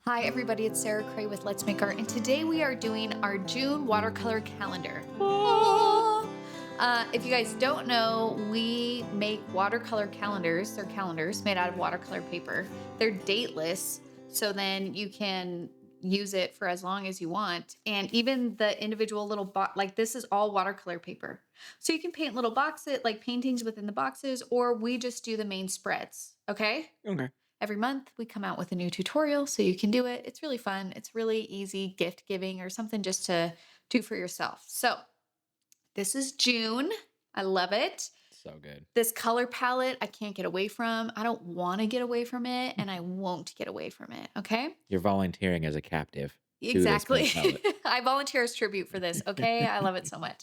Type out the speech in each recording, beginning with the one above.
Hi everybody, it's Sarah Cray with Let's Make Art, and today we are doing our June watercolor calendar. Oh. If you guys don't know, we make watercolor calendars. They're calendars made out of watercolor paper. They're dateless, so then you can use it for as long as you want. And even the individual little like this is all watercolor paper. So you can paint little boxes, like paintings within the boxes, or we just do the main spreads, okay? Okay. Every month, we come out with a new tutorial so you can do it. It's really fun. It's really easy gift giving or something just to do for yourself. So, this is June. I love it. So good. This color palette, I can't get away from. I don't want to get away from it, and I won't get away from it. Okay. You're volunteering as a captive to this color Exactly. palette. I volunteer as tribute for this. Okay. I love it so much.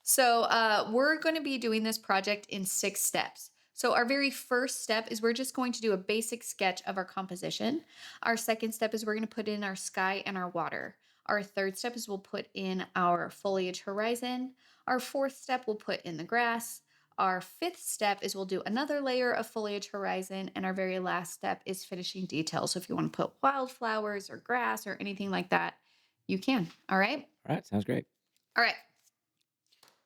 So, we're going to be doing this project in 6 steps. So, our very first step is we're just going to do a basic sketch of our composition. Our second step is we're going to put in our sky and our water. Our third step is we'll put in our foliage horizon. Our fourth step, we'll put in the grass. Our fifth step is we'll do another layer of foliage horizon. And our very last step is finishing details. So, if you want to put wildflowers or grass or anything like that, you can. All right. All right. Sounds great. All right.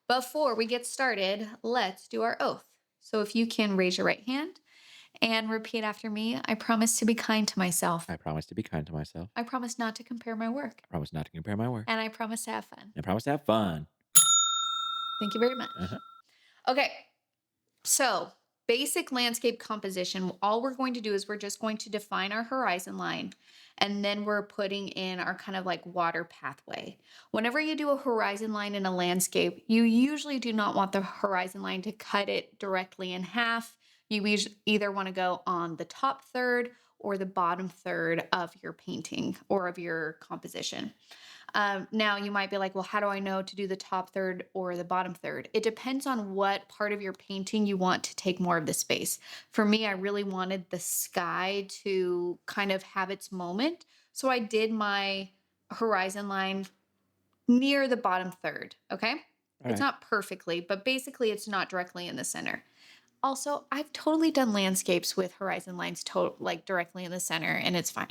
Before we get started, let's do our oath. So if you can raise your right hand and repeat after me, I promise to be kind to myself. I promise to be kind to myself. I promise not to compare my work. I promise not to compare my work. And I promise to have fun. I promise to have fun. Thank you very much. Uh-huh. Okay. So basic landscape composition, all we're going to do is we're just going to define our horizon line. And then we're putting in our kind of like water pathway. Whenever you do a horizon line in a landscape, you usually do not want the horizon line to cut it directly in half. You either want to go on the top third or the bottom third of your painting or of your composition. Now you might be like, well, how do I know to do the top third or the bottom third? It depends on what part of your painting you want to take more of the space. For me, I really wanted the sky to kind of have its moment. So I did my horizon line near the bottom third. Okay. All It's right. not perfectly, but basically it's not directly in the center. Also, I've totally done landscapes with horizon lines like directly in the center, and it's fine.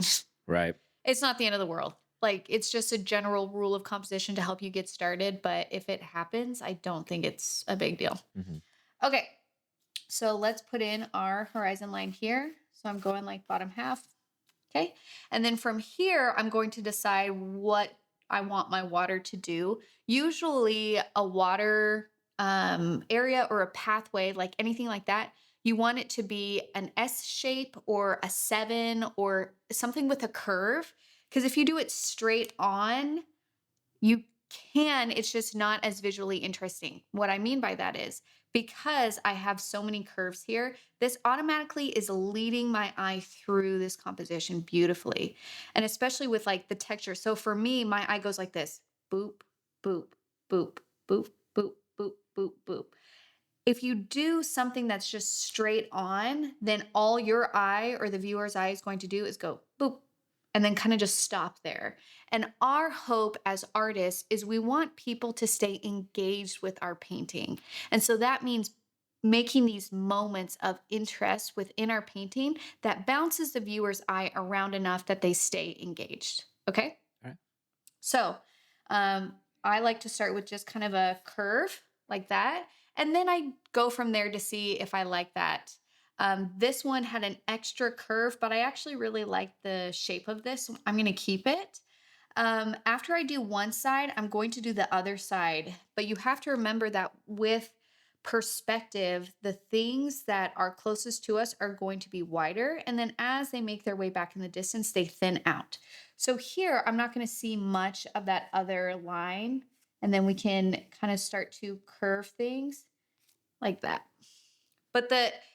Right. It's not the end of the world. Like, it's just a general rule of composition to help you get started. But if it happens, I don't think it's a big deal. Mm-hmm. Okay. So let's put in our horizon line here. So I'm going like bottom half. Okay. And then from here, I'm going to decide what I want my water to do. Usually a water area or a pathway, like anything like that, you want it to be an S shape or a 7 or something with a curve. Because if you do it straight on, you it's just not as visually interesting. What I mean by that is because I have so many curves here, this automatically is leading my eye through this composition beautifully. And especially with like the texture. So for me, my eye goes like this: boop, boop, boop, boop, boop, boop, boop, boop. If you do something that's just straight on, then all your eye or the viewer's eye is going to do is go boop and then kind of just stop there. And our hope as artists is we want people to stay engaged with our painting. And so that means making these moments of interest within our painting that bounces the viewer's eye around enough that they stay engaged. Okay? All right. So I like to start with just kind of a curve like that. And then I go from there to see if I like that. This one had an extra curve, but I actually really like the shape of this. So I'm going to keep it. After I do one side, I'm going to do the other side. But you have to remember that with perspective, the things that are closest to us are going to be wider. And then as they make their way back in the distance, they thin out. So here, I'm not going to see much of that other line. And then we can kind of start to curve things like that. But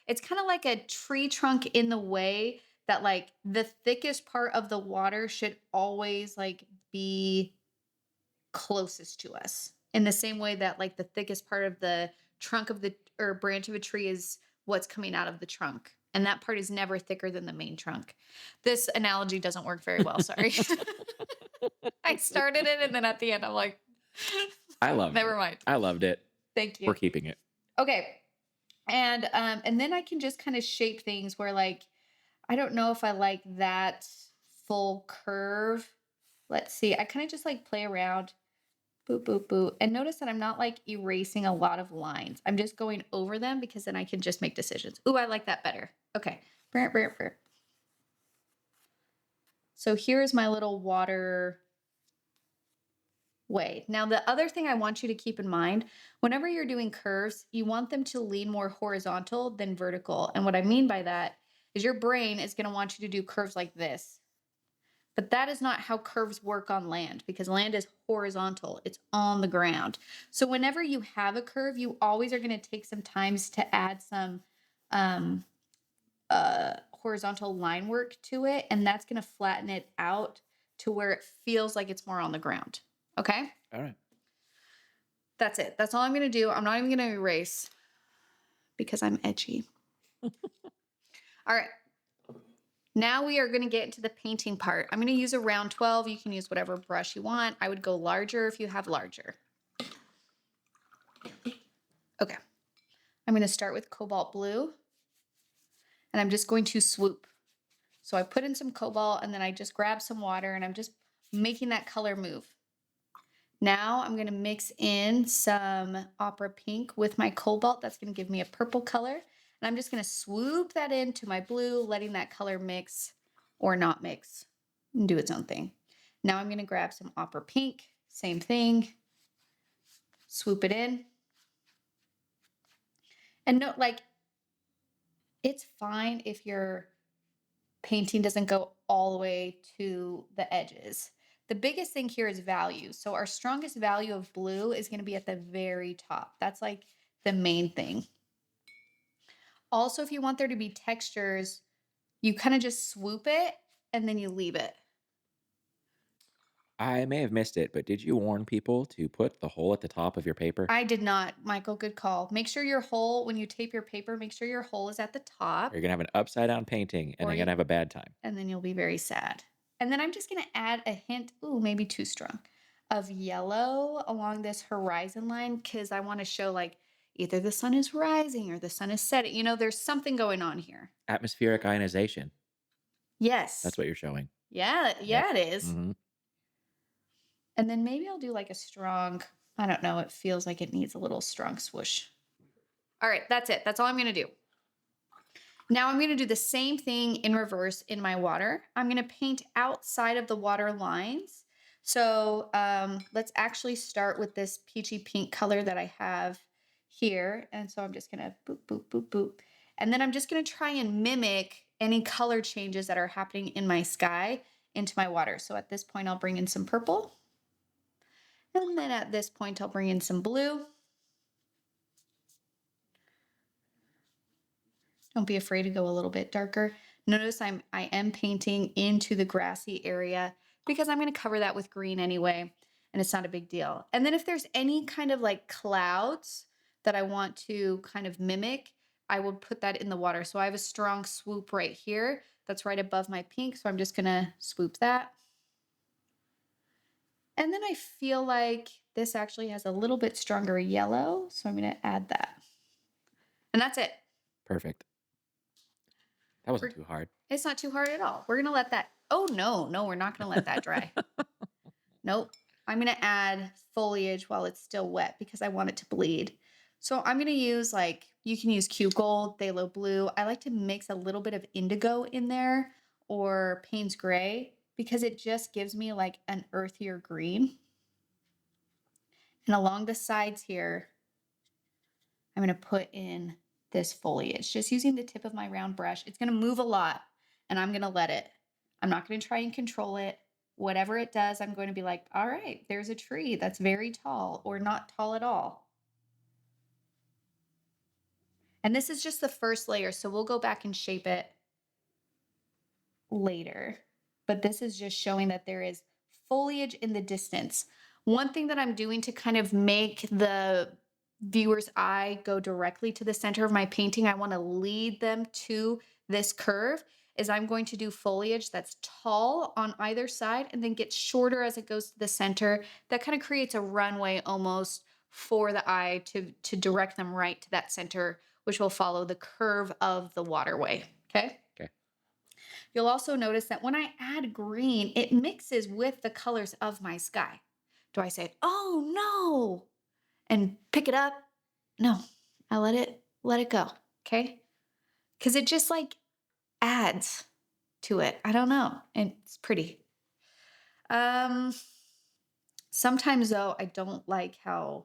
it's kind of like a tree trunk in the way that like the thickest part of the water should always like be closest to us. In the same way that like the thickest part of the trunk of the or branch of a tree is what's coming out of the trunk. And that part is never thicker than the main trunk. This analogy doesn't work very well, sorry. I started it and then at the end I'm like, I loved never it. mind. I loved it. Thank you. We're keeping it. Okay. And then I can just kind of shape things where like I don't know if I like that full curve. Let's see. I kind of just like play around. Boop, boop, boop. And notice that I'm not like erasing a lot of lines. I'm just going over them because then I can just make decisions. Ooh, I like that better. Okay. Brr, brr, brr. So here's my little water way. Now, the other thing I want you to keep in mind, whenever you're doing curves, you want them to lean more horizontal than vertical. And what I mean by that is your brain is going to want you to do curves like this. But that is not how curves work on land because land is horizontal. It's on the ground. So whenever you have a curve, you always are going to take some times to add some um, horizontal line work to it. And that's going to flatten it out to where it feels like it's more on the ground. Okay? All right. That's it. That's all I'm going to do. I'm not even going to erase because I'm edgy. All right. Now we are going to get into the painting part. I'm going to use a round 12. You can use whatever brush you want. I would go larger if you have larger. Okay. I'm going to start with cobalt blue. And I'm just going to swoop. So I put in some cobalt and then I just grab some water and I'm just making that color move. Now I'm going to mix in some opera pink with my cobalt. That's going to give me a purple color. And I'm just going to swoop that into my blue, letting that color mix or not mix and do its own thing. Now I'm going to grab some opera pink, same thing, swoop it in. And note, like, it's fine if your painting doesn't go all the way to the edges. The biggest thing here is value. So our strongest value of blue is going to be at the very top. That's like the main thing. Also, if you want there to be textures, you kind of just swoop it and then you leave it. I may have missed it, but did you warn people to put the hole at the top of your paper? I did not, Michael. Good call. Make sure your hole, when you tape your paper, make sure your hole is at the top. Or you're going to have an upside down painting and Or they're going to have a bad time. And then you'll be very sad. And then I'm just going to add a hint, ooh, maybe too strong, of yellow along this horizon line because I want to show like either the sun is rising or the sun is setting. You know, there's something going on here. Atmospheric ionization. Yes. That's what you're showing. Yeah, Yep. it is. Mm-hmm. And then maybe I'll do like a strong, I don't know, it feels like it needs a little strong swoosh. All right, that's it. That's all I'm going to do. Now I'm going to do the same thing in reverse in my water. I'm going to paint outside of the water lines. So let's actually start with this peachy pink color that I have here. And so I'm just going to boop, boop, boop, boop. And then I'm just going to try and mimic any color changes that are happening in my sky into my water. So at this point, I'll bring in some purple. And then at this point, I'll bring in some blue. Don't be afraid to go a little bit darker. Notice I am painting into the grassy area because I'm going to cover that with green anyway, and it's not a big deal. And then if there's any kind of like clouds that I want to kind of mimic, I will put that in the water. So I have a strong swoop right here that's right above my pink. So I'm just going to swoop that. And then I feel like this actually has a little bit stronger yellow. So I'm going to add that. And that's it. Perfect. That wasn't too hard. It's not too hard at all. We're going to let that. Oh, no, we're not going to let that dry. Nope. I'm going to add foliage while it's still wet because I want it to bleed. So I'm going to use like, you can use Q Gold, Phthalo Blue. I like to mix a little bit of Indigo in there or Payne's Gray because it just gives me like an earthier green. And along the sides here, I'm going to put in this foliage, just using the tip of my round brush. It's going to move a lot and I'm going to let it. I'm not going to try and control it. Whatever it does, I'm going to be like, all right, there's a tree that's very tall or not tall at all. And this is just the first layer, so we'll go back and shape it later. But this is just showing that there is foliage in the distance. One thing that I'm doing to kind of make the viewer's eye go directly to the center of my painting, I want to lead them to this curve, is I'm going to do foliage that's tall on either side and then gets shorter as it goes to the center. That kind of creates a runway almost for the eye to direct them right to that center, which will follow the curve of the waterway. Okay? Okay. You'll also notice that when I add green, it mixes with the colors of my sky. Do I say, oh no, and pick it up? No, I let it go. Okay. Cause it just like adds to it. I don't know. And it's pretty. Um, Sometimes though, I don't like how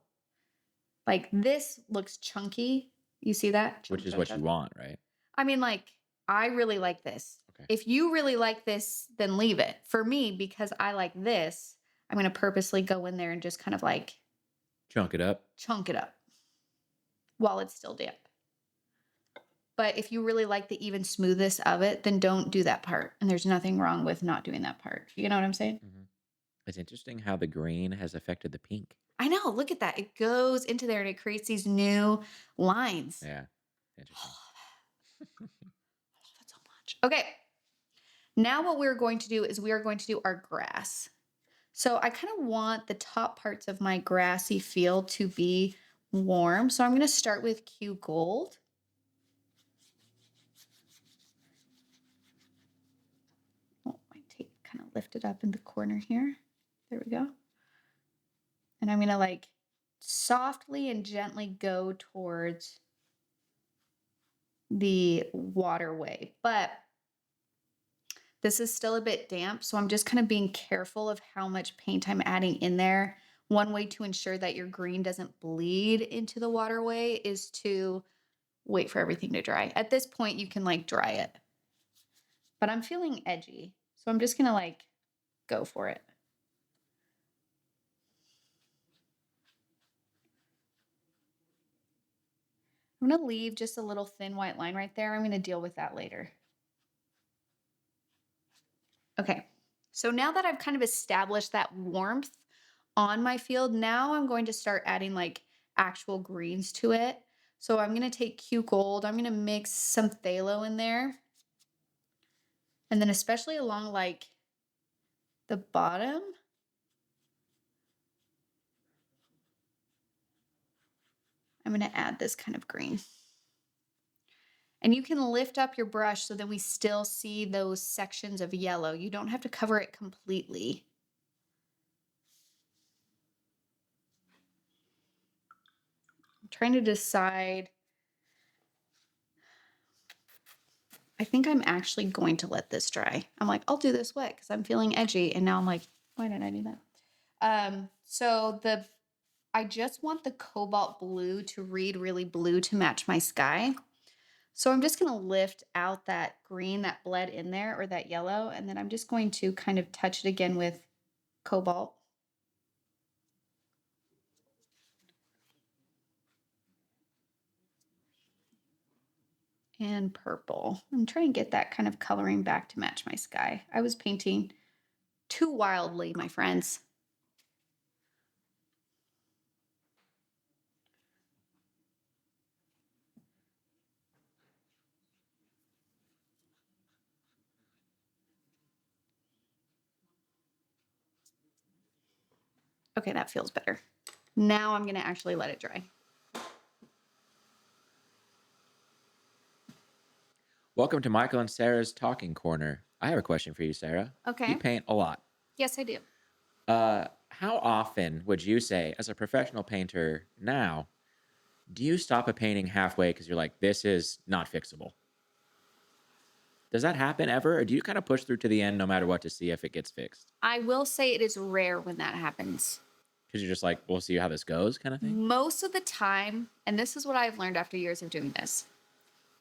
like this looks chunky. You see that? Which Chunk, is chunk, what you chunk. want, right? I mean, like, I really like this. Okay. If you really like this, then leave it. For me, because I like this, I'm going to purposely go in there and just kind of like Chunk it up. chunk it up while it's still damp. But if you really like the even smoothness of it, then don't do that part. And there's nothing wrong with not doing that part. You know what I'm saying? Hmm. It's interesting how the green has affected the pink. I know. Look at that. It goes into there and it creates these new lines. Yeah. Interesting. I love it so much. Okay. Now what we're going to do is we are going to do our grass. So I kind of want the top parts of my grassy field to be warm. So I'm going to start with Q Gold. Oh, my tape kind of lifted up in the corner here. There we go. And I'm going to like softly and gently go towards the waterway. But this is still a bit damp, so I'm just kind of being careful of how much paint I'm adding in there. One way to ensure that your green doesn't bleed into the waterway is to wait for everything to dry. At this point, you can like dry it. But I'm feeling edgy, so I'm just gonna like go for it. I'm gonna leave just a little thin white line right there. I'm gonna deal with that later. Okay, so now that I've kind of established that warmth on my field, now I'm going to start adding like actual greens to it. So I'm going to take Q Gold. I'm going to mix some phthalo in there. And then especially along like the bottom, I'm going to add this kind of green. And you can lift up your brush so that we still see those sections of yellow. You don't have to cover it completely. I'm trying to decide. I think I'm actually going to let this dry. I'm like, I'll do this wet because I'm feeling edgy. And now I'm like, why did I do that? I just want the cobalt blue to read really blue to match my sky. So I'm just going to lift out that green that bled in there or that yellow. And then I'm just going to kind of touch it again with cobalt. And purple. I'm trying to get that kind of coloring back to match my sky. I was painting too wildly, my friends. Okay, that feels better. Now I'm going to actually let it dry. Welcome to Michael and Sarah's Talking Corner. I have a question for you, Sarah. Okay. You paint a lot. Yes, I do. How often would you say, as a professional painter now, do you stop a painting halfway because you're like, this is not fixable? Does that happen ever? Or do you kind of push through to the end no matter what to see if it gets fixed? I will say it is rare when that happens. Because you're just like, we'll see how this goes kind of thing? Most of the time, and this is what I've learned after years of doing this,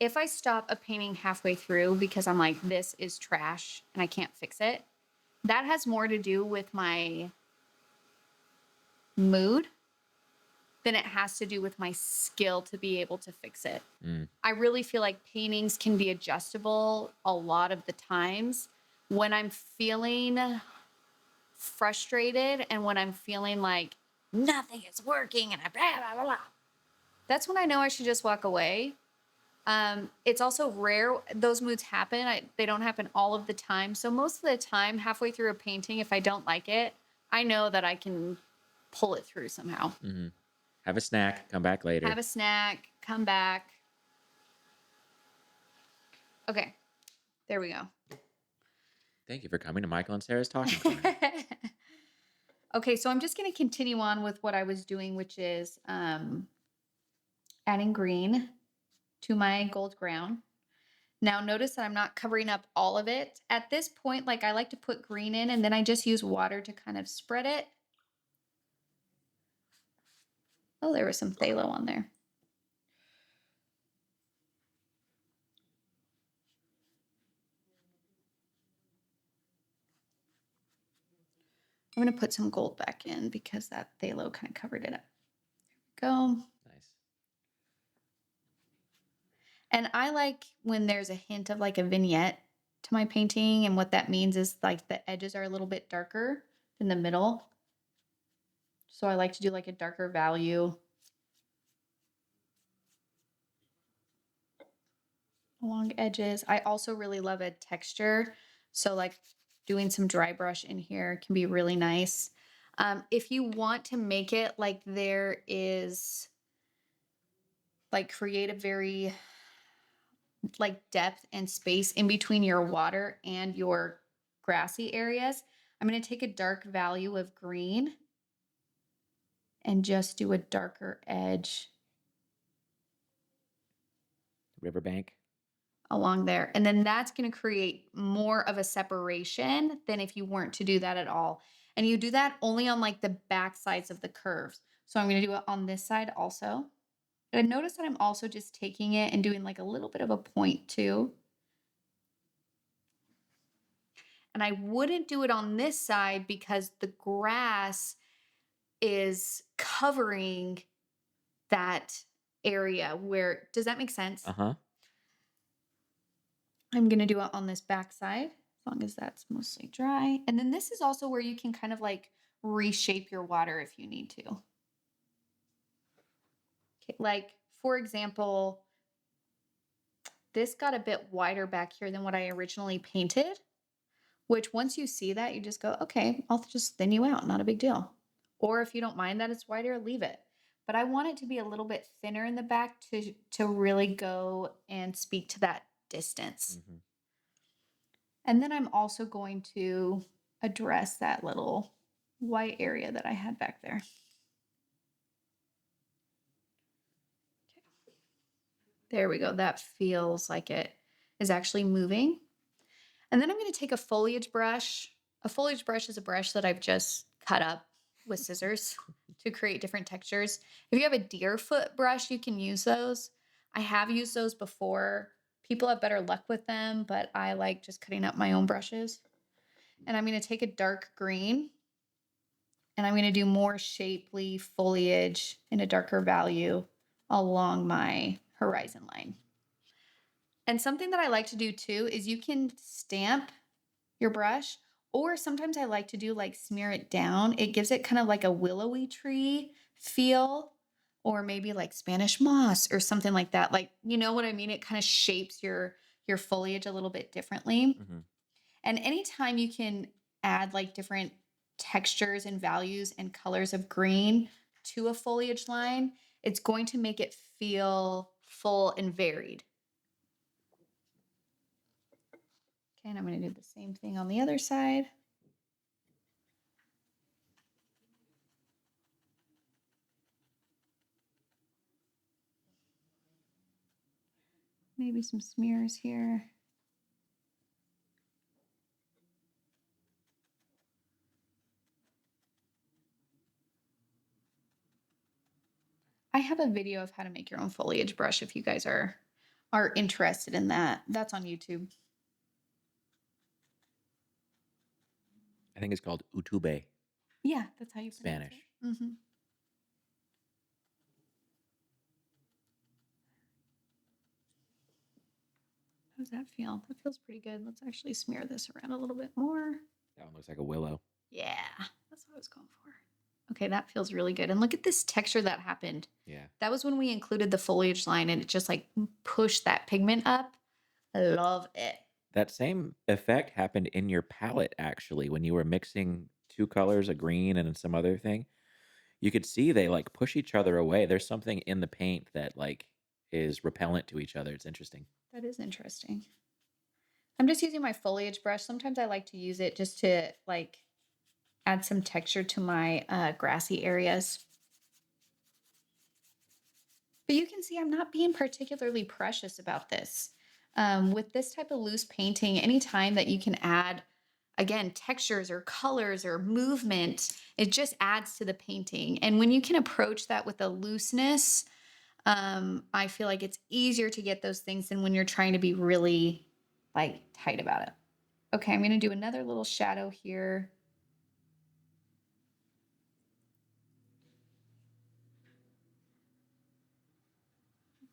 if I stop a painting halfway through because I'm like, this is trash and I can't fix it, that has more to do with my mood than it has to do with my skill to be able to fix it. I really feel like paintings can be adjustable a lot of the times when I'm feeling frustrated and when I'm feeling like nothing is working and I blah, blah, blah, blah. That's when I know I should just walk away. It's also rare. Those moods happen. They don't happen all of the time. So most of the time, halfway through a painting, if I don't like it, I know that I can pull it through somehow. Mm-hmm. Have a snack, come back later. Have a snack, come back. Okay, there we go. Thank you for coming to Michael and Sarah's Talking Corner. Okay, so I'm just going to continue on with what I was doing, which is adding green to my gold ground. Now notice that I'm not covering up all of it. At this point, like I like to put green in and then I just use water to kind of spread it. Oh, there was some phthalo on there. I'm going to put some gold back in because that phthalo kind of covered it up. Go. Nice. And I like when there's a hint of like a vignette to my painting. And what that means is like the edges are a little bit darker than the middle. So I like to do like a darker value along edges. I also really love a texture. So like doing some dry brush in here can be really nice. If you want to make it like there is like create a very like depth and space in between your water and your grassy areas, I'm going to take a dark value of green and just do a darker edge Riverbank. along there. And then that's going to create more of a separation than if you weren't to do that at all. And you do that only on like the back sides of the curves. So I'm going to do it on this side also. And notice that I'm also just taking it and doing like a little bit of a point too. And I wouldn't do it on this side because the grass is covering that area where, does that make sense? Uh-huh. I'm going to do it on this back side as long as that's mostly dry. And then this is also where you can kind of like reshape your water if you need to. Okay, like for example, this got a bit wider back here than what I originally painted, which once you see that, you just go, okay, I'll just thin you out, not a big deal. Or if you don't mind that it's wider, leave it. But I want it to be a little bit thinner in the back to really go and speak to that distance. Mm-hmm. And then I'm also going to address that little white area that I had back there. Okay. There we go. That feels like it is actually moving. And then I'm going to take a foliage brush. A foliage brush is a brush that I've just cut up with scissors to create different textures. If you have a deer foot brush, you can use those. I have used those before. People have better luck with them, but I like just cutting up my own brushes. And I'm going to take a dark green and I'm going to do more shapely foliage in a darker value along my horizon line. And something that I like to do too is you can stamp your brush, or sometimes I like to do like smear it down. It gives it kind of like a willowy tree feel, or maybe like Spanish moss or something like that. Like, you know what I mean? It kind of shapes your foliage a little bit differently. Mm-hmm. And anytime you can add like different textures and values and colors of green to a foliage line, it's going to make it feel full and varied. Okay, and I'm going to do the same thing on the other side. Maybe some smears here. I have a video of how to make your own foliage brush if you guys are interested in that. That's on YouTube. I think it's called Utube, Yeah, that's how you pronounce Spanish. it. Mm-hmm. How does that feel? That feels pretty good. Let's actually smear this around a little bit more. That one looks like a willow. Yeah, that's what I was going for. Okay, that feels really good. And look at this texture that happened. Yeah. That was when we included the foliage line and it just like pushed that pigment up. I love it. That same effect happened in your palette, actually, when you were mixing two colors, a green and some other thing. You could see they like push each other away. There's something in the paint that like is repellent to each other. It's interesting. That is interesting. I'm just using my foliage brush. Sometimes I like to use it just to like add some texture to my grassy areas. But you can see I'm not being particularly precious about this. With this type of loose painting, anytime that you can add, again, textures or colors or movement, it just adds to the painting. And when you can approach that with a looseness, I feel like it's easier to get those things than when you're trying to be really like tight about it. Okay, I'm going to do another little shadow here.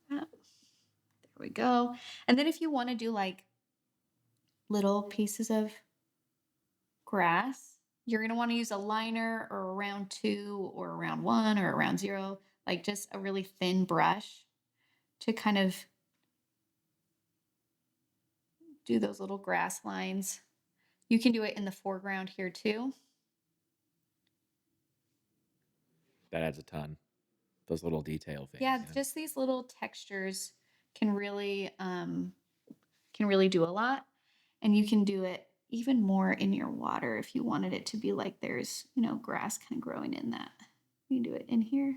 There we go. And then if you want to do like little pieces of grass, you're going to want to use a liner or a round 2 or a round 1 or a round 0, like just a really thin brush to kind of do those little grass lines. You can do it in the foreground here too. That adds a ton. Those little detail things. Yeah, just these little textures can really do a lot. And you can do it even more in your water if you wanted it to be like there's, grass kind of growing in that. You can do it in here.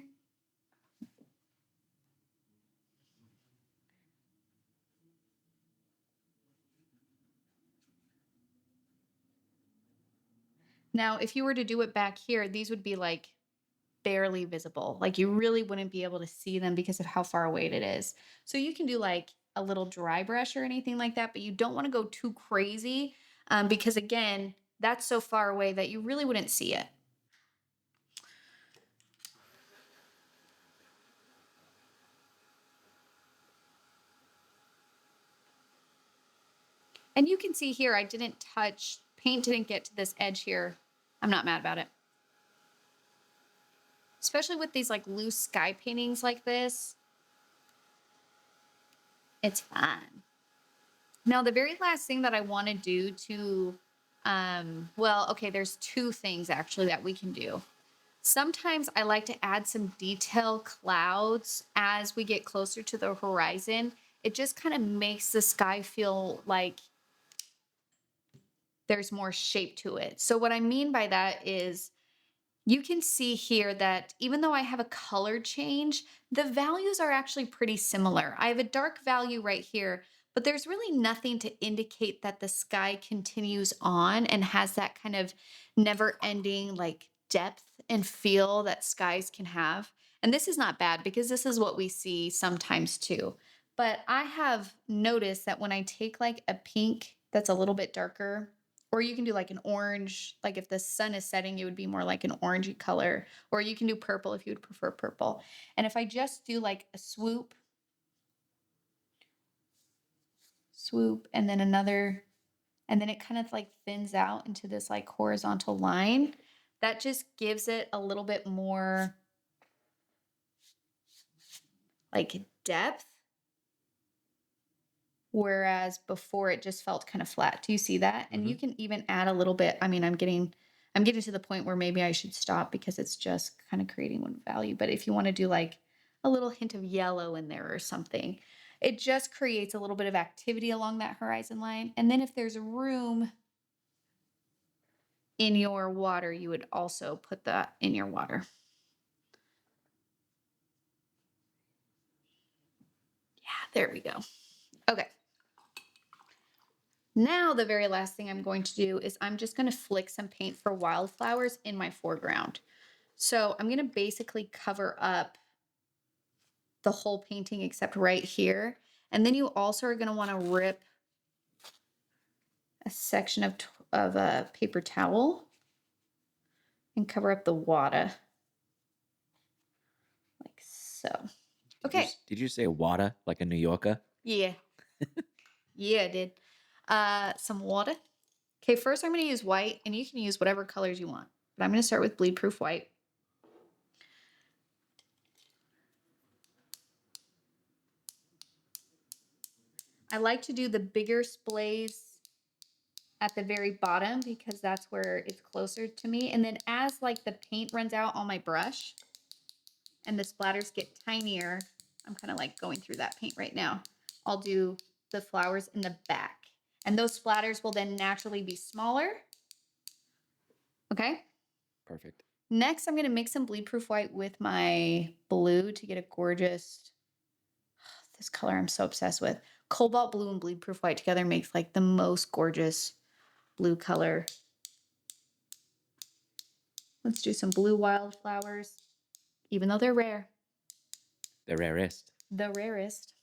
Now, if you were to do it back here, these would be like barely visible. Like you really wouldn't be able to see them because of how far away it is. So you can do like a little dry brush or anything like that, but you don't want to go too crazy because again, that's so far away that you really wouldn't see it. And you can see here, I didn't touch, paint didn't get to this edge here. I'm not mad about it. Especially with these like loose sky paintings like this. It's fun. Now, the very last thing that I want to do to, okay, there's 2 things actually that we can do. Sometimes I like to add some detail clouds as we get closer to the horizon. It just kind of makes the sky feel like there's more shape to it. So what I mean by that is you can see here that even though I have a color change, the values are actually pretty similar. I have a dark value right here, but there's really nothing to indicate that the sky continues on and has that kind of never ending like depth and feel that skies can have. And this is not bad because this is what we see sometimes too. But I have noticed that when I take like a pink that's a little bit darker, or you can do like an orange, like if the sun is setting, it would be more like an orangey color. Or you can do purple if you would prefer purple. And if I just do like a swoop, and then another, and then it kind of like thins out into this like horizontal line, that just gives it a little bit more like depth. Whereas before it just felt kind of flat. Do you see that? And you can even add a little bit. I mean, I'm getting to the point where maybe I should stop because it's just kind of creating one value. But if you want to do like a little hint of yellow in there or something, it just creates a little bit of activity along that horizon line. And then if there's room in your water, you would also put that in your water. Yeah, there we go. Okay. Now, the very last thing I'm going to do is I'm just going to flick some paint for wildflowers in my foreground. So I'm going to basically cover up the whole painting except right here. And then you also are going to want to rip a section of a paper towel and cover up the water like so. Okay. Did you say water like a New Yorker? Yeah. Yeah, I did. Some water. Okay, first I'm going to use white, and you can use whatever colors you want. But I'm going to start with bleed proof white. I like to do the bigger splays at the very bottom because that's where it's closer to me. And then as like the paint runs out on my brush and the splatters get tinier, I'm kind of like going through that paint right now. I'll do the flowers in the back. And those splatters will then naturally be smaller. Okay. Perfect. Next, I'm going to mix some bleed proof white with my blue to get a gorgeous, this color I'm so obsessed with. Cobalt blue and bleed proof white together makes like the most gorgeous blue color. Let's do some blue wildflowers, even though they're rare. The rarest. The rarest.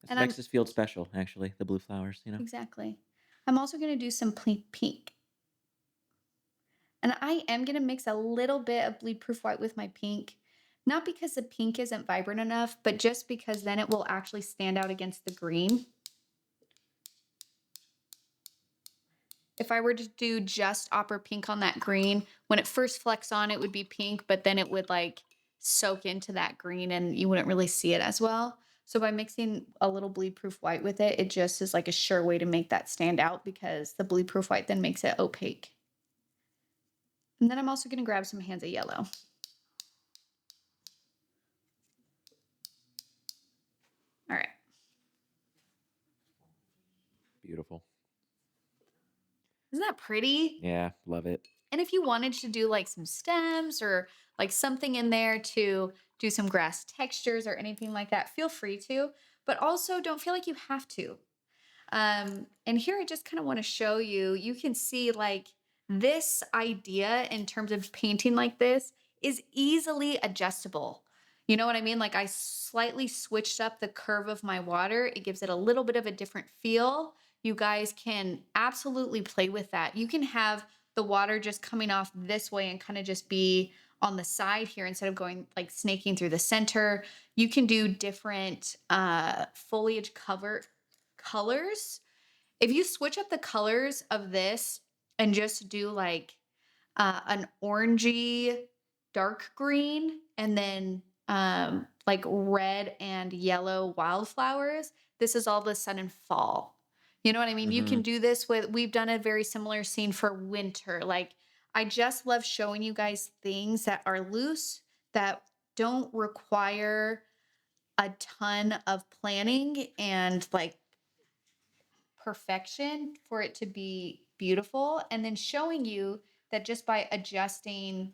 This And makes this field special, actually, the blue flowers, you know? Exactly. I'm also going to do some pink. And I am going to mix a little bit of bleed proof white with my pink. Not because the pink isn't vibrant enough, but just because then it will actually stand out against the green. If I were to do just opera pink on that green, when it first flecks on, it would be pink, but then it would like soak into that green and you wouldn't really see it as well. So by mixing a little bleed proof white with it, it just is like a sure way to make that stand out because the bleed proof white then makes it opaque. And then I'm also going to grab some Hansa yellow. All right. Beautiful. Isn't that pretty? Yeah, love it. And if you wanted to do like some stems or like something in there to do some grass textures or anything like that, feel free to, but also don't feel like you have to. And here I just kind of want to show you, you can see like this idea in terms of painting like this is easily adjustable. You know what I mean? Like I slightly switched up the curve of my water. It gives it a little bit of a different feel. You guys can absolutely play with that. You can have the water just coming off this way and kind of just be on the side here instead of going like snaking through the center. You can do different foliage cover colors. If you switch up the colors of this and just do like an orangey dark green and then like red and yellow wildflowers, this is all of a sudden fall. You know what I mean? You can do this with, we've done a very similar scene for winter. Like, I just love showing you guys things that are loose, that don't require a ton of planning and like perfection for it to be beautiful. And then showing you that just by adjusting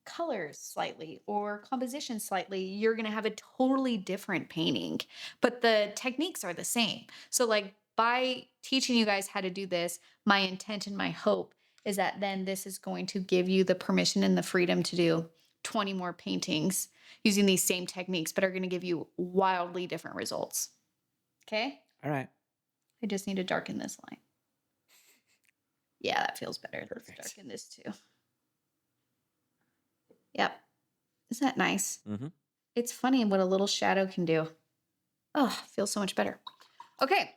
colors slightly or composition slightly, you're going to have a totally different painting, but the techniques are the same. So like by teaching you guys how to do this, my intent and my hope is that then this is going to give you the permission and the freedom to do 20 more paintings using these same techniques, but are going to give you wildly different results. Okay. All right. I just need to darken this line. Yeah, that feels better. Perfect. Let's darken this too. Yep. Isn't that nice? Mm-hmm. It's funny what a little shadow can do. Oh, feels so much better. Okay.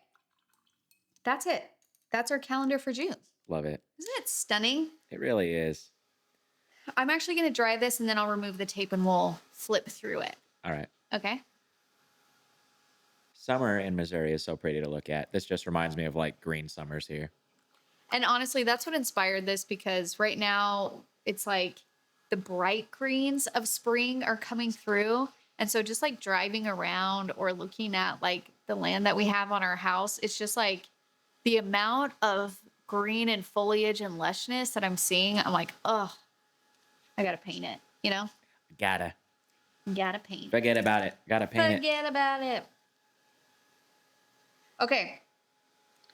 That's it. That's our calendar for June. Love it. Isn't it stunning? It really is. I'm actually going to dry this and then I'll remove the tape and we'll flip through it. All right. Okay. Summer in Missouri is so pretty to look at. This just reminds me of like green summers here. And honestly, that's what inspired this because right now it's like the bright greens of spring are coming through. And so just like driving around or looking at like the land that we have on our house, it's just like the amount of green and foliage and lushness that I'm seeing. I'm like, oh, I got to paint it, you know? Gotta Paint. forget about it. Gotta paint it. Forget about it. Okay.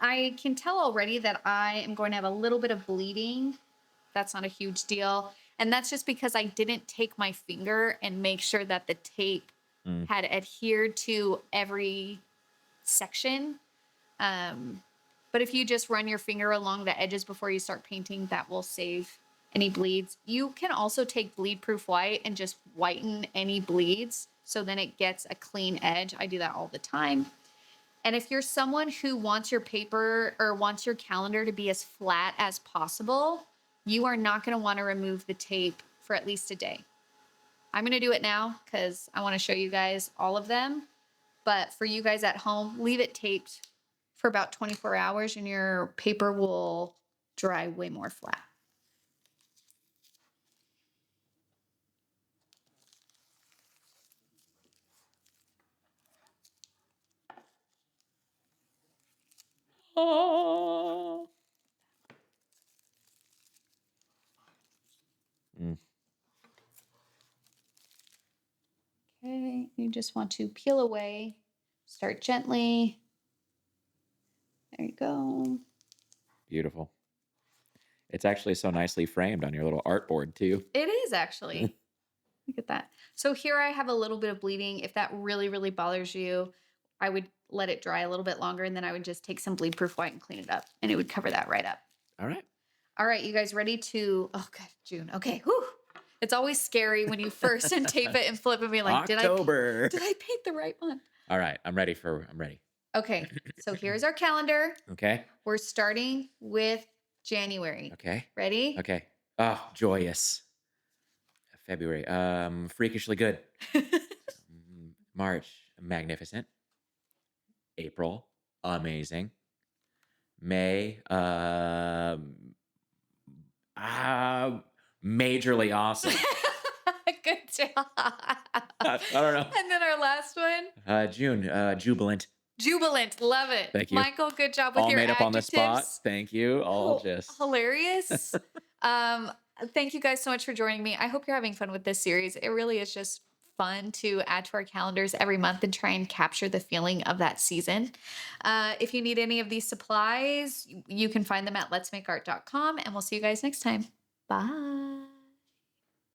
I can tell already that I am going to have a little bit of bleeding. That's not a huge deal. And that's just because I didn't take my finger and make sure that the tape had adhered to every section. But if you just run your finger along the edges before you start painting, that will save any bleeds. You can also take bleed proof white and just whiten any bleeds. So then it gets a clean edge. I do that all the time. And if you're someone who wants your paper or wants your calendar to be as flat as possible, you are not going to want to remove the tape for at least a day. I'm going to do it now because I want to show you guys all of them. But for you guys at home, leave it taped for about 24 hours and your paper will dry way more flat. Oh. Mm, Okay, you just want to peel away. Start gently. There you go. beautiful. It's actually so nicely framed on your little artboard too. It is actually. Look at that. So here I have a little bit of bleeding. If that really, really bothers you, I would let it dry a little bit longer and then I would just take some bleed proof white and clean it up and it would cover that right up. All right. All right, you guys ready to, oh God, June. Okay. Whew. It's always scary when you first and tape it and flip and be like, October. did I paint the right one? All right. I'm ready. Okay. So here's our calendar. Okay. We're starting with January. Okay. Ready? Okay. Oh, joyous. February. Freakishly good. March, magnificent. April, amazing. May, majorly awesome. Good job. I don't know. And then our last one, June, jubilant. jubilant. Love it. Thank you. Michael, good job with All your made up on the spot. adjectives. Thank you. All just Hilarious. Thank you guys so much for joining me. I hope you're having fun with this series. It really is just fun to add to our calendars every month and try and capture the feeling of that season. If you need any of these supplies, you can find them at letsmakeart.com, and we'll see you guys next time. Bye.